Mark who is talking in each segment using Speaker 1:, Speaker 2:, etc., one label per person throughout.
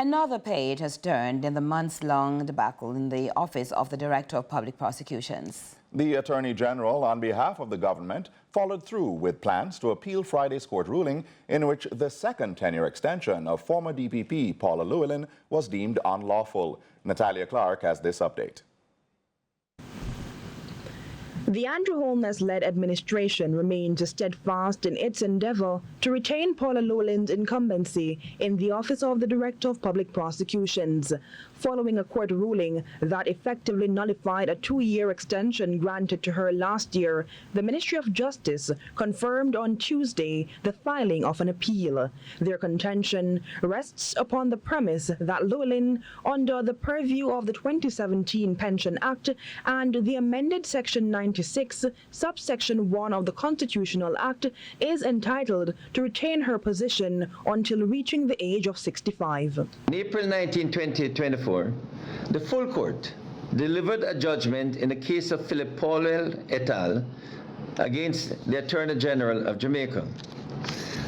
Speaker 1: Another page has turned in the months-long debacle in the Office of the Director of Public Prosecutions.
Speaker 2: The Attorney General, on behalf of the government, followed through with plans to appeal Friday's court ruling in which the second tenure extension of former DPP Paula Llewellyn was deemed unlawful. Natalia Clark has this update.
Speaker 3: The Andrew Holness-led administration remains steadfast in its endeavor to retain Paula Llewellyn's incumbency in the Office of the Director of Public Prosecutions, following a court ruling that effectively nullified a 2-year extension granted to her last year. The Ministry of Justice confirmed on Tuesday the filing of an appeal. Their contention rests upon the premise that Llewellyn, under the purview of the 2017 Pension Act and the amended Section 96, subsection 1 of the Constitutional Act, is entitled to retain her position until reaching the age of 65.
Speaker 4: In April 19, 2024, the full court delivered a judgment in the case of Philip Paulwell et al. Against the Attorney General of Jamaica.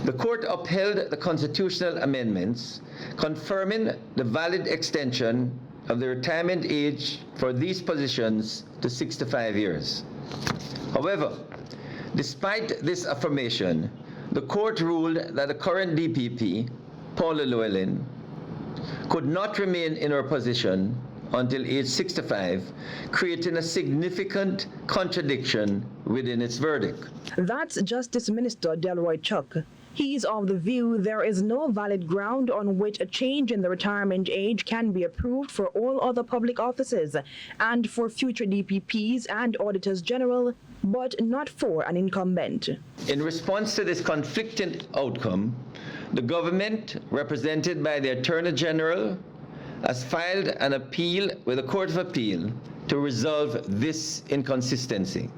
Speaker 4: The court upheld the constitutional amendments confirming the valid extension of the retirement age for these positions to 65 years. However, despite this affirmation, the court ruled that the current DPP, Paula Llewellyn, could not remain in her position until age 65, creating a significant contradiction within its verdict.
Speaker 3: That's Justice Minister Delroy Chuck. He's of the view there is no valid ground on which a change in the retirement age can be approved for all other public offices and for future DPPs and Auditors General, but not for an incumbent.
Speaker 4: In response to this conflicting outcome, the government, represented by the Attorney General, has filed an appeal with the Court of Appeal to resolve this inconsistency.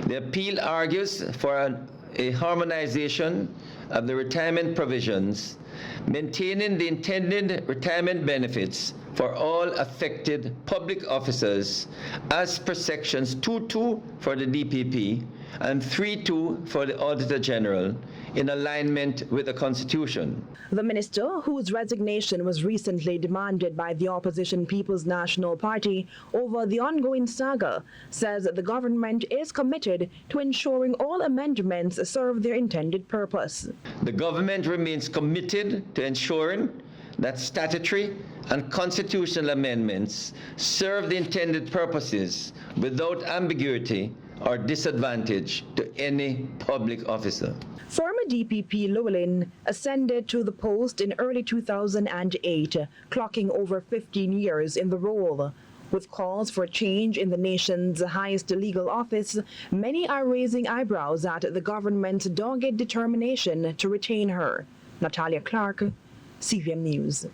Speaker 4: The appeal argues for a harmonization of the retirement provisions, maintaining the intended retirement benefits for all affected public officers as per sections 2.2 for the DPP and 3.2 for the Auditor General, in alignment with the Constitution.
Speaker 3: The minister, whose resignation was recently demanded by the opposition People's National Party over the ongoing saga, says the government is committed to ensuring all amendments serve their intended purpose.
Speaker 4: The government remains committed to ensuring that statutory and constitutional amendments serve the intended purposes without ambiguity or disadvantage to any public officer.
Speaker 3: Former DPP Llewellyn ascended to the post in early 2008, clocking over 15 years in the role. With calls for change in the nation's highest legal office, many are raising eyebrows at the government's dogged determination to retain her. Natalia Clark, CVM News.